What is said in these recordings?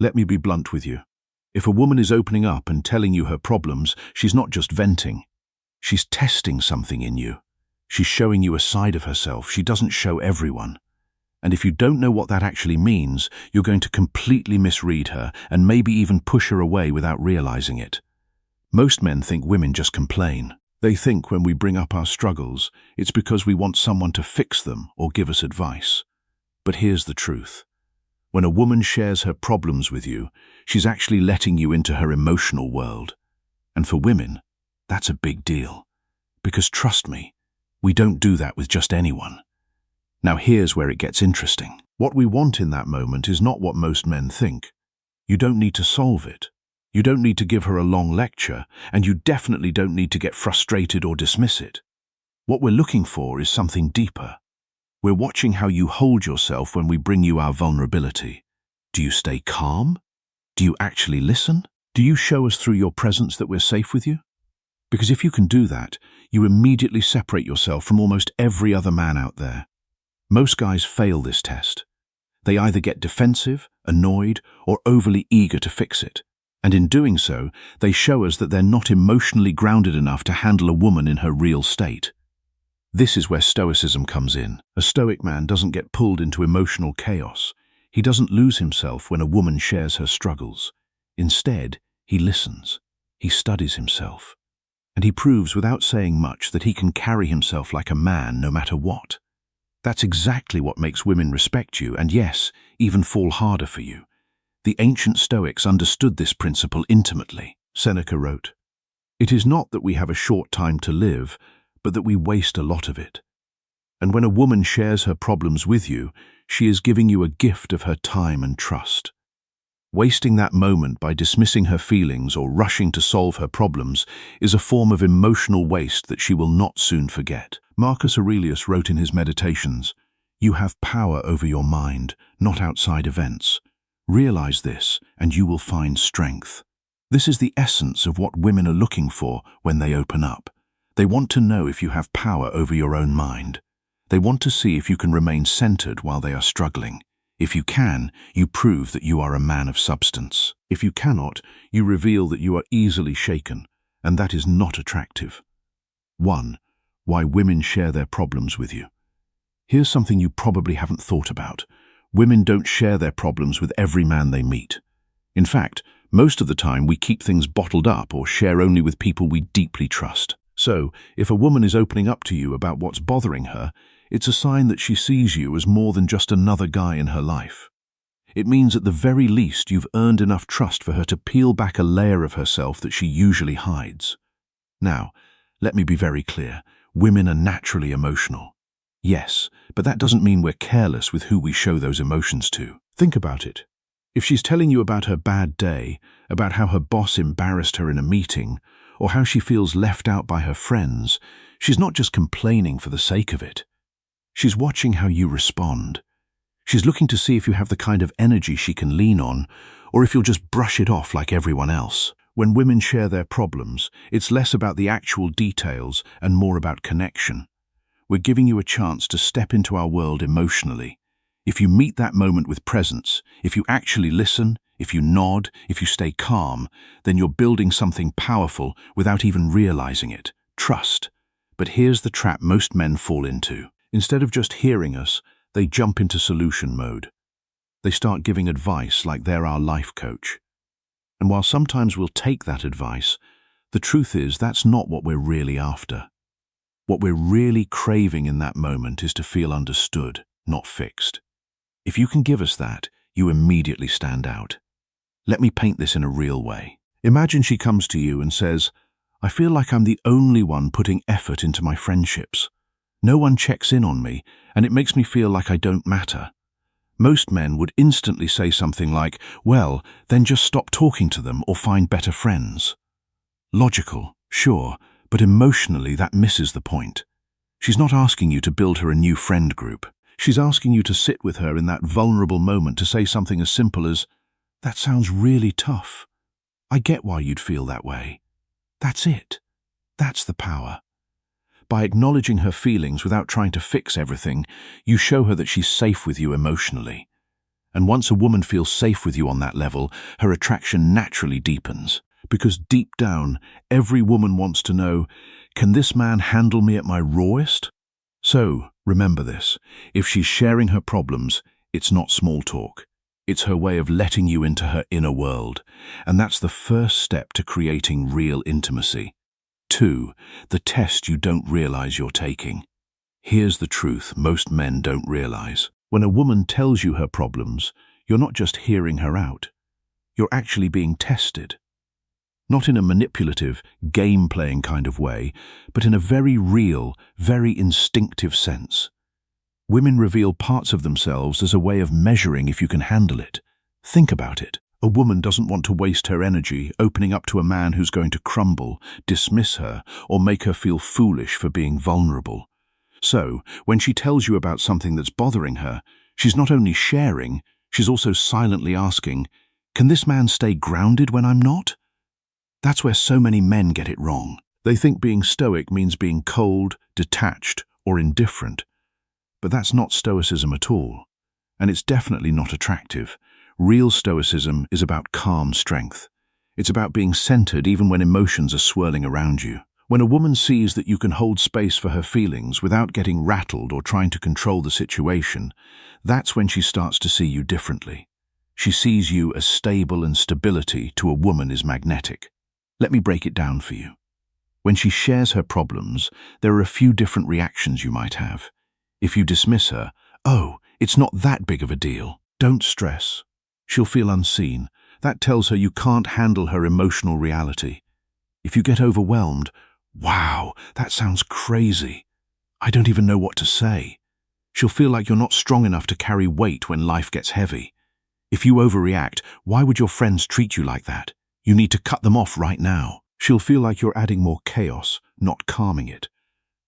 Let me be blunt with you. If a woman is opening up and telling you her problems, she's not just venting. She's testing something in you. She's showing you a side of herself she doesn't show everyone. And if you don't know what that actually means, you're going to completely misread her and maybe even push her away without realizing it. Most men think women just complain. They think when we bring up our struggles, it's because we want someone to fix them or give us advice. But here's the truth. When a woman shares her problems with you, she's actually letting you into her emotional world. And for women, that's a big deal. Because trust me, we don't do that with just anyone. Now here's where it gets interesting. What we want in that moment is not what most men think. You don't need to solve it. You don't need to give her a long lecture, and you definitely don't need to get frustrated or dismiss it. What we're looking for is something deeper. We're watching how you hold yourself when we bring you our vulnerability. Do you stay calm? Do you actually listen? Do you show us through your presence that we're safe with you? Because if you can do that, you immediately separate yourself from almost every other man out there. Most guys fail this test. They either get defensive, annoyed, or overly eager to fix it. And in doing so, they show us that they're not emotionally grounded enough to handle a woman in her real state. This is where Stoicism comes in. A Stoic man doesn't get pulled into emotional chaos. He doesn't lose himself when a woman shares her struggles. Instead, he listens. He studies himself. And he proves without saying much that he can carry himself like a man no matter what. That's exactly what makes women respect you and, yes, even fall harder for you. The ancient Stoics understood this principle intimately. Seneca wrote, "It is not that we have a short time to live, but that we waste a lot of it." And when a woman shares her problems with you, she is giving you a gift of her time and trust. Wasting that moment by dismissing her feelings or rushing to solve her problems is a form of emotional waste that she will not soon forget. Marcus Aurelius wrote in his Meditations, "You have power over your mind, not outside events. Realize this, and you will find strength." This is the essence of what women are looking for when they open up. They want to know if you have power over your own mind. They want to see if you can remain centered while they are struggling. If you can, you prove that you are a man of substance. If you cannot, you reveal that you are easily shaken, and that is not attractive. 1. Why women share their problems with you. Here's something you probably haven't thought about. Women don't share their problems with every man they meet. In fact, most of the time we keep things bottled up or share only with people we deeply trust. So, if a woman is opening up to you about what's bothering her, it's a sign that she sees you as more than just another guy in her life. It means at the very least you've earned enough trust for her to peel back a layer of herself that she usually hides. Now, let me be very clear. Women are naturally emotional. Yes, but that doesn't mean we're careless with who we show those emotions to. Think about it. If she's telling you about her bad day, about how her boss embarrassed her in a meeting, or how she feels left out by her friends, she's not just complaining for the sake of it. She's watching how you respond. She's looking to see if you have the kind of energy she can lean on, or if you'll just brush it off like everyone else. When women share their problems, it's less about the actual details and more about connection. We're giving you a chance to step into our world emotionally. If you meet that moment with presence, if you actually listen, if you nod, if you stay calm, then you're building something powerful without even realizing it. Trust. But here's the trap most men fall into. Instead of just hearing us, they jump into solution mode. They start giving advice like they're our life coach. And while sometimes we'll take that advice, the truth is that's not what we're really after. What we're really craving in that moment is to feel understood, not fixed. If you can give us that, you immediately stand out. Let me paint this in a real way. Imagine she comes to you and says, "I feel like I'm the only one putting effort into my friendships. No one checks in on me, and it makes me feel like I don't matter." Most men would instantly say something like, "Well, then just stop talking to them or find better friends." Logical, sure, but emotionally that misses the point. She's not asking you to build her a new friend group. She's asking you to sit with her in that vulnerable moment to say something as simple as, "That sounds really tough. I get why you'd feel that way." That's it. That's the power. By acknowledging her feelings without trying to fix everything, you show her that she's safe with you emotionally. And once a woman feels safe with you on that level, her attraction naturally deepens. Because deep down, every woman wants to know, can this man handle me at my rawest? So, remember this, if she's sharing her problems, it's not small talk. It's her way of letting you into her inner world, and that's the first step to creating real intimacy. 2. The test you don't realize you're taking. Here's the truth most men don't realize. When a woman tells you her problems, you're not just hearing her out. You're actually being tested. Not in a manipulative, game-playing kind of way, but in a very real, very instinctive sense. Women reveal parts of themselves as a way of measuring if you can handle it. Think about it. A woman doesn't want to waste her energy opening up to a man who's going to crumble, dismiss her, or make her feel foolish for being vulnerable. So, when she tells you about something that's bothering her, she's not only sharing, she's also silently asking, can this man stay grounded when I'm not? That's where so many men get it wrong. They think being stoic means being cold, detached, or indifferent. But that's not Stoicism at all. And it's definitely not attractive. Real Stoicism is about calm strength. It's about being centered even when emotions are swirling around you. When a woman sees that you can hold space for her feelings without getting rattled or trying to control the situation, that's when she starts to see you differently. She sees you as stable, and stability to a woman is magnetic. Let me break it down for you. When she shares her problems, there are a few different reactions you might have. If you dismiss her, oh, it's not that big of a deal, don't stress. She'll feel unseen. That tells her you can't handle her emotional reality. If you get overwhelmed, wow, that sounds crazy. I don't even know what to say. She'll feel like you're not strong enough to carry weight when life gets heavy. If you overreact, why would your friends treat you like that? You need to cut them off right now. She'll feel like you're adding more chaos, not calming it.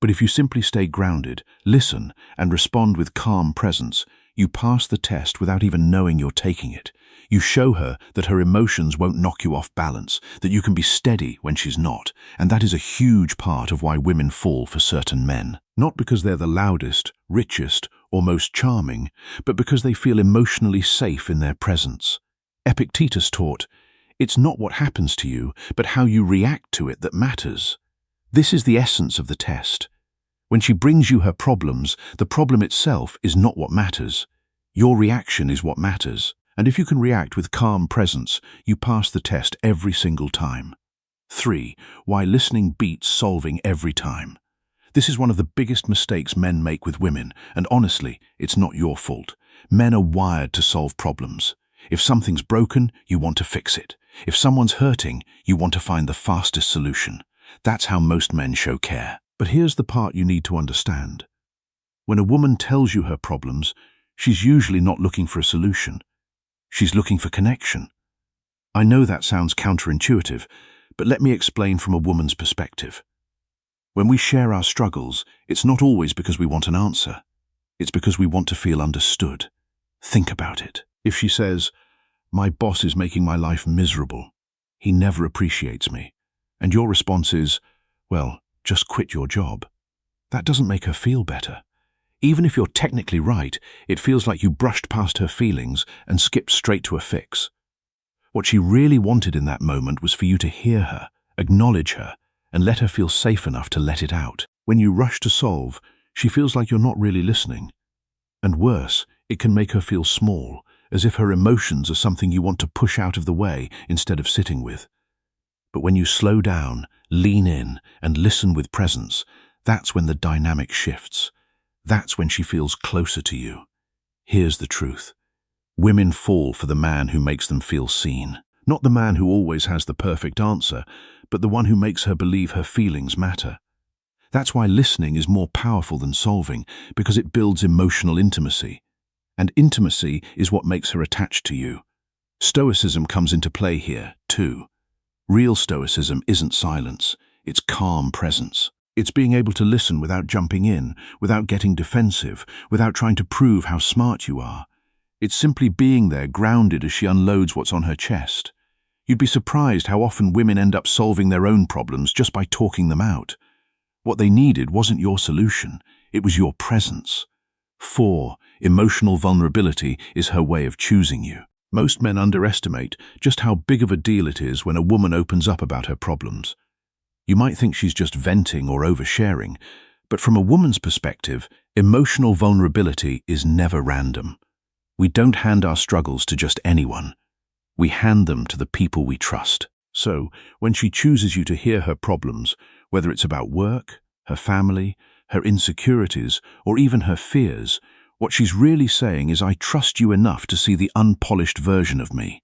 But if you simply stay grounded, listen, and respond with calm presence, you pass the test without even knowing you're taking it. You show her that her emotions won't knock you off balance, that you can be steady when she's not, and that is a huge part of why women fall for certain men. Not because they're the loudest, richest, or most charming, but because they feel emotionally safe in their presence. Epictetus taught, it's not what happens to you, but how you react to it that matters. This is the essence of the test. When she brings you her problems, the problem itself is not what matters. Your reaction is what matters. And if you can react with calm presence, you pass the test every single time. 3. Why listening beats solving every time. This is one of the biggest mistakes men make with women, and honestly, it's not your fault. Men are wired to solve problems. If something's broken, you want to fix it. If someone's hurting, you want to find the fastest solution. That's how most men show care. But here's the part you need to understand. When a woman tells you her problems, she's usually not looking for a solution. She's looking for connection. I know that sounds counterintuitive, but let me explain from a woman's perspective. When we share our struggles, it's not always because we want an answer. It's because we want to feel understood. Think about it. If she says, my boss is making my life miserable. He never appreciates me. And your response is, well, just quit your job. That doesn't make her feel better. Even if you're technically right, it feels like you brushed past her feelings and skipped straight to a fix. What she really wanted in that moment was for you to hear her, acknowledge her, and let her feel safe enough to let it out. When you rush to solve, she feels like you're not really listening. And worse, it can make her feel small, as if her emotions are something you want to push out of the way instead of sitting with. But when you slow down, lean in, and listen with presence, that's when the dynamic shifts. That's when she feels closer to you. Here's the truth. Women fall for the man who makes them feel seen. Not the man who always has the perfect answer, but the one who makes her believe her feelings matter. That's why listening is more powerful than solving, because it builds emotional intimacy. And intimacy is what makes her attached to you. Stoicism comes into play here, too. Real Stoicism isn't silence, it's calm presence. It's being able to listen without jumping in, without getting defensive, without trying to prove how smart you are. It's simply being there, grounded as she unloads what's on her chest. You'd be surprised how often women end up solving their own problems just by talking them out. What they needed wasn't your solution, it was your presence. 4. Emotional vulnerability is her way of choosing you. Most men underestimate just how big of a deal it is when a woman opens up about her problems. You might think she's just venting or oversharing, but from a woman's perspective, emotional vulnerability is never random. We don't hand our struggles to just anyone. We hand them to the people we trust. So, when she chooses you to hear her problems, whether it's about work, her family, her insecurities, or even her fears, what she's really saying is, I trust you enough to see the unpolished version of me.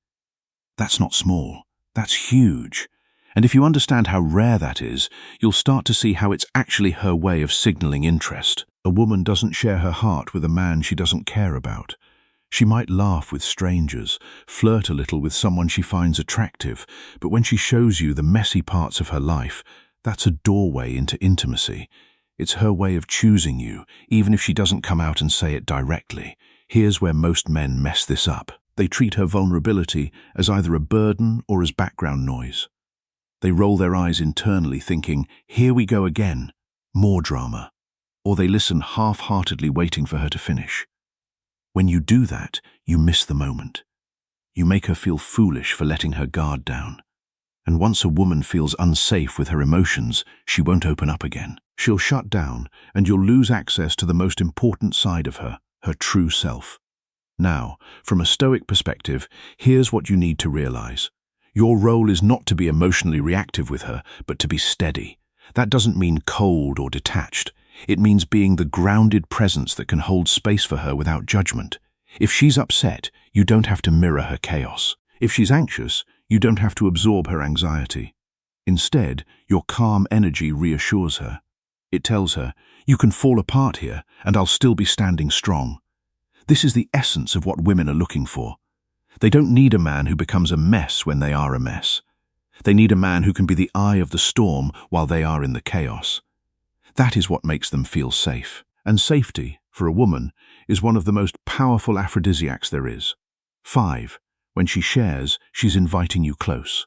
That's not small. That's huge. And if you understand how rare that is, you'll start to see how it's actually her way of signaling interest. A woman doesn't share her heart with a man she doesn't care about. She might laugh with strangers, flirt a little with someone she finds attractive, but when she shows you the messy parts of her life, that's a doorway into intimacy. It's her way of choosing you, even if she doesn't come out and say it directly. Here's where most men mess this up. They treat her vulnerability as either a burden or as background noise. They roll their eyes internally thinking, here we go again, more drama. Or they listen half-heartedly waiting for her to finish. When you do that, you miss the moment. You make her feel foolish for letting her guard down. And once a woman feels unsafe with her emotions, she won't open up again. She'll shut down, and you'll lose access to the most important side of her, her true self. Now, from a Stoic perspective, here's what you need to realize. Your role is not to be emotionally reactive with her, but to be steady. That doesn't mean cold or detached. It means being the grounded presence that can hold space for her without judgment. If she's upset, you don't have to mirror her chaos. If she's anxious, you don't have to absorb her anxiety. Instead, your calm energy reassures her. It tells her, you can fall apart here, and I'll still be standing strong. This is the essence of what women are looking for. They don't need a man who becomes a mess when they are a mess. They need a man who can be the eye of the storm while they are in the chaos. That is what makes them feel safe. And safety, for a woman, is one of the most powerful aphrodisiacs there is. 5. When she shares, she's inviting you close.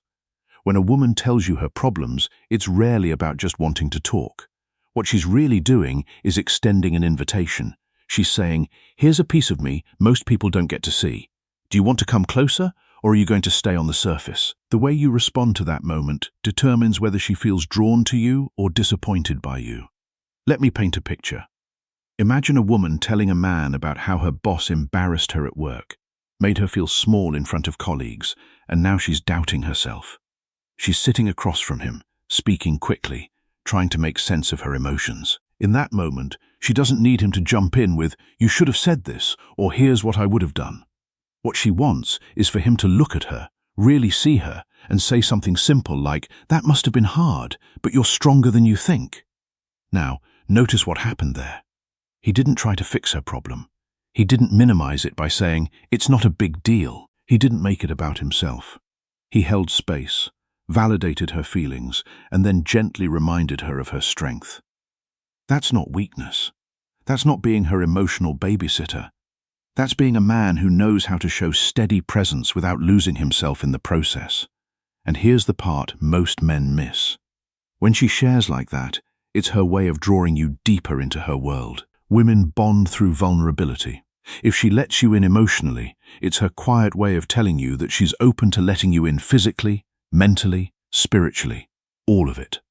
When a woman tells you her problems, it's rarely about just wanting to talk. What she's really doing is extending an invitation. She's saying, here's a piece of me most people don't get to see. Do you want to come closer, or are you going to stay on the surface? The way you respond to that moment determines whether she feels drawn to you or disappointed by you. Let me paint a picture. Imagine a woman telling a man about how her boss embarrassed her at work, made her feel small in front of colleagues, and now she's doubting herself. She's sitting across from him, speaking quickly, trying to make sense of her emotions. In that moment, she doesn't need him to jump in with, you should have said this, or here's what I would have done. What she wants is for him to look at her, really see her, and say something simple like, that must have been hard, but you're stronger than you think. Now, notice what happened there. He didn't try to fix her problem. He didn't minimize it by saying, it's not a big deal. He didn't make it about himself. He held space, validated her feelings, and then gently reminded her of her strength. That's not weakness. That's not being her emotional babysitter. That's being a man who knows how to show steady presence without losing himself in the process. And here's the part most men miss. When she shares like that, it's her way of drawing you deeper into her world. Women bond through vulnerability. If she lets you in emotionally, it's her quiet way of telling you that she's open to letting you in physically, mentally, spiritually, all of it.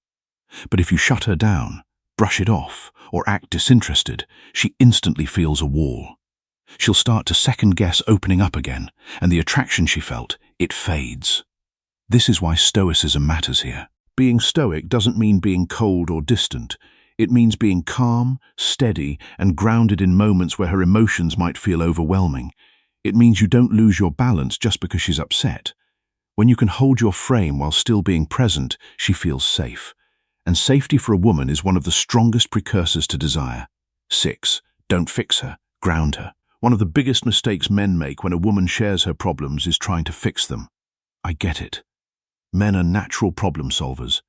But if you shut her down, brush it off, or act disinterested, she instantly feels a wall. She'll start to second-guess opening up again, and the attraction she felt, it fades. This is why Stoicism matters here. Being Stoic doesn't mean being cold or distant. It means being calm, steady, and grounded in moments where her emotions might feel overwhelming. It means you don't lose your balance just because she's upset. When you can hold your frame while still being present, she feels safe. And safety for a woman is one of the strongest precursors to desire. 6. Don't fix her, ground her. One of the biggest mistakes men make when a woman shares her problems is trying to fix them. I get it. Men are natural problem solvers.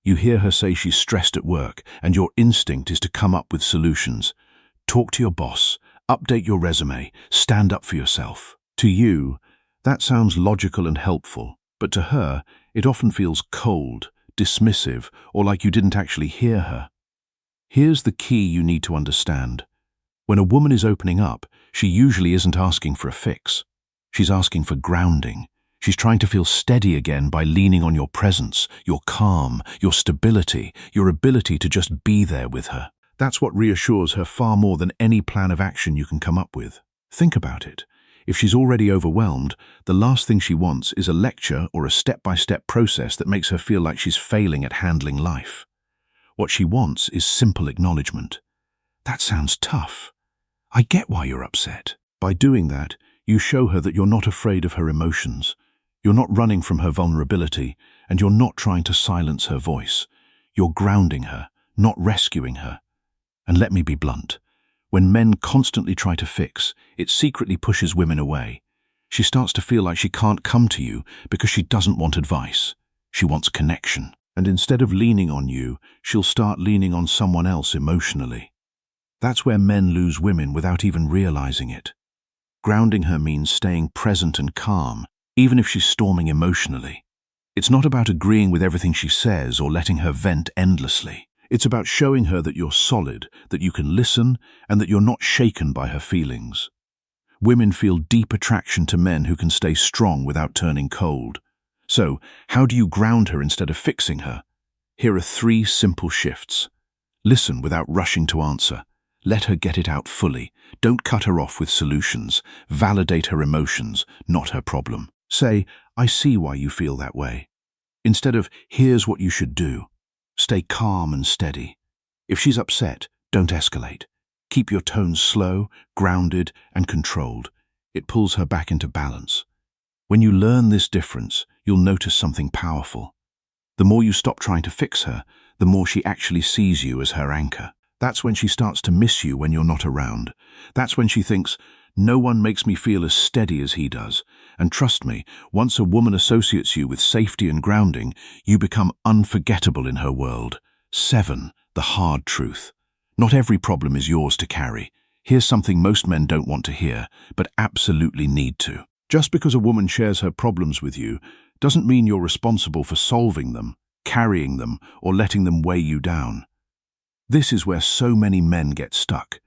You hear her say she's stressed at work, and your instinct is to come up with solutions. Talk to your boss, update your resume, stand up for yourself. To you, that sounds logical and helpful, but to her, it often feels cold, dismissive, or like you didn't actually hear her. Here's the key you need to understand. When a woman is opening up, she usually isn't asking for a fix. She's asking for grounding. She's trying to feel steady again by leaning on your presence, your calm, your stability, your ability to just be there with her. That's what reassures her far more than any plan of action you can come up with. Think about it. If she's already overwhelmed, the last thing she wants is a lecture or a step-by-step process that makes her feel like she's failing at handling life. What she wants is simple acknowledgement. That sounds tough. I get why you're upset. By doing that, you show her that you're not afraid of her emotions. You're not running from her vulnerability, and you're not trying to silence her voice. You're grounding her, not rescuing her. And let me be blunt. When men constantly try to fix, it secretly pushes women away. She starts to feel like she can't come to you because she doesn't want advice. She wants connection. And instead of leaning on you, she'll start leaning on someone else emotionally. That's where men lose women without even realizing it. Grounding her means staying present and calm, even if she's storming emotionally. It's not about agreeing with everything she says or letting her vent endlessly. It's about showing her that you're solid, that you can listen, and that you're not shaken by her feelings. Women feel deep attraction to men who can stay strong without turning cold. So, how do you ground her instead of fixing her? Here are 3 simple shifts. Listen without rushing to answer. Let her get it out fully. Don't cut her off with solutions. Validate her emotions, not her problem. Say, I see why you feel that way. Instead of, here's what you should do. Stay calm and steady. If she's upset, don't escalate. Keep your tone slow, grounded, and controlled. It pulls her back into balance. When you learn this difference, you'll notice something powerful. The more you stop trying to fix her, the more she actually sees you as her anchor. That's when she starts to miss you when you're not around. That's when she thinks, no one makes me feel as steady as he does. And trust me, once a woman associates you with safety and grounding, you become unforgettable in her world. 7. The hard truth. Not every problem is yours to carry. Here's something most men don't want to hear, but absolutely need to. Just because a woman shares her problems with you doesn't mean you're responsible for solving them, carrying them, or letting them weigh you down. This is where so many men get stuck.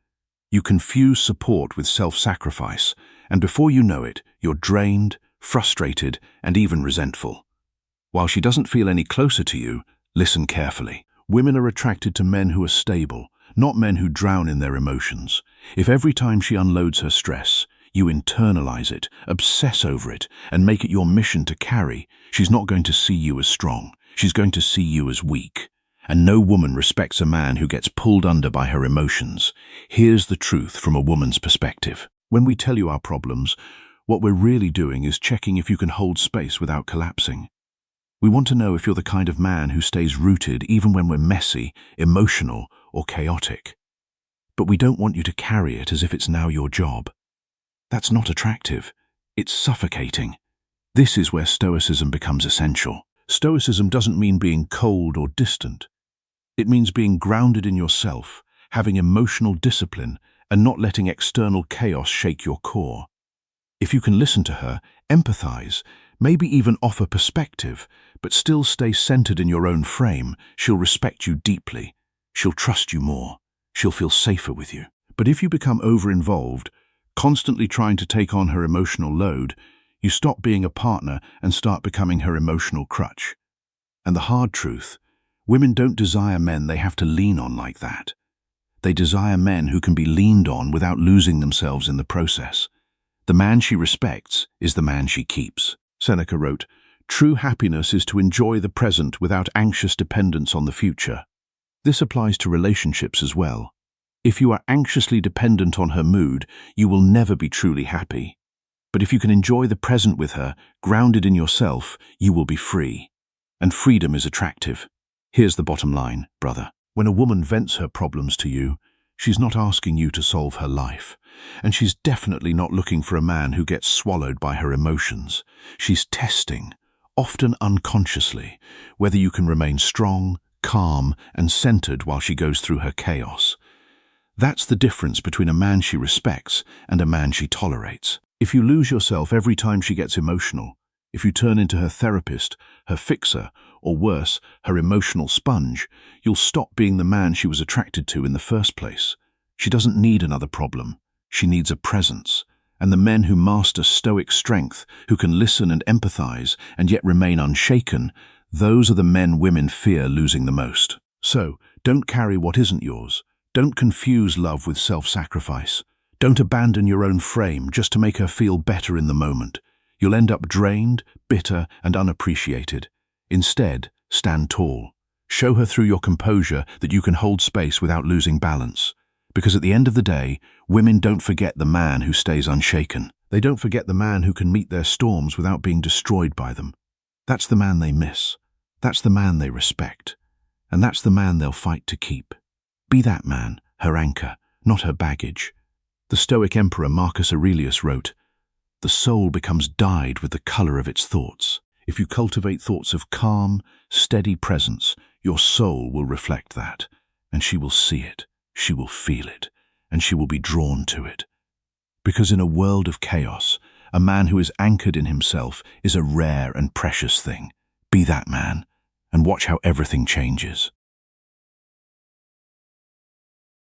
You confuse support with self-sacrifice, and before you know it, you're drained, frustrated, and even resentful. While she doesn't feel any closer to you, listen carefully. Women are attracted to men who are stable, not men who drown in their emotions. If every time she unloads her stress, you internalize it, obsess over it, and make it your mission to carry, she's not going to see you as strong. She's going to see you as weak. And no woman respects a man who gets pulled under by her emotions. Here's the truth from a woman's perspective. When we tell you our problems, what we're really doing is checking if you can hold space without collapsing. We want to know if you're the kind of man who stays rooted even when we're messy, emotional, or chaotic. But we don't want you to carry it as if it's now your job. That's not attractive. It's suffocating. This is where Stoicism becomes essential. Stoicism doesn't mean being cold or distant. It means being grounded in yourself, having emotional discipline, and not letting external chaos shake your core. If you can listen to her, empathize, maybe even offer perspective, but still stay centered in your own frame, she'll respect you deeply. She'll trust you more. She'll feel safer with you. But if you become over-involved, constantly trying to take on her emotional load, you stop being a partner and start becoming her emotional crutch. And the hard truth, women don't desire men they have to lean on like that. They desire men who can be leaned on without losing themselves in the process. The man she respects is the man she keeps. Seneca wrote, "True happiness is to enjoy the present without anxious dependence on the future." This applies to relationships as well. If you are anxiously dependent on her mood, you will never be truly happy. But if you can enjoy the present with her, grounded in yourself, you will be free. And freedom is attractive. Here's the bottom line, brother. When a woman vents her problems to you, she's not asking you to solve her life. And she's definitely not looking for a man who gets swallowed by her emotions. She's testing, often unconsciously, whether you can remain strong, calm, and centered while she goes through her chaos. That's the difference between a man she respects and a man she tolerates. If you lose yourself every time she gets emotional, if you turn into her therapist, her fixer, or worse, her emotional sponge, you'll stop being the man she was attracted to in the first place. She doesn't need another problem. She needs a presence. And the men who master Stoic strength, who can listen and empathize and yet remain unshaken, those are the men women fear losing the most. So, don't carry what isn't yours. Don't confuse love with self-sacrifice. Don't abandon your own frame just to make her feel better in the moment. You'll end up drained, bitter, and unappreciated. Instead, stand tall. Show her through your composure that you can hold space without losing balance. Because at the end of the day, women don't forget the man who stays unshaken. They don't forget the man who can meet their storms without being destroyed by them. That's the man they miss. That's the man they respect. And that's the man they'll fight to keep. Be that man, her anchor, not her baggage. The Stoic emperor Marcus Aurelius wrote, "The soul becomes dyed with the color of its thoughts." If you cultivate thoughts of calm, steady presence, your soul will reflect that, and she will see it. She will feel it, and she will be drawn to it. Because in a world of chaos, a man who is anchored in himself is a rare and precious thing. Be that man, and watch how everything changes.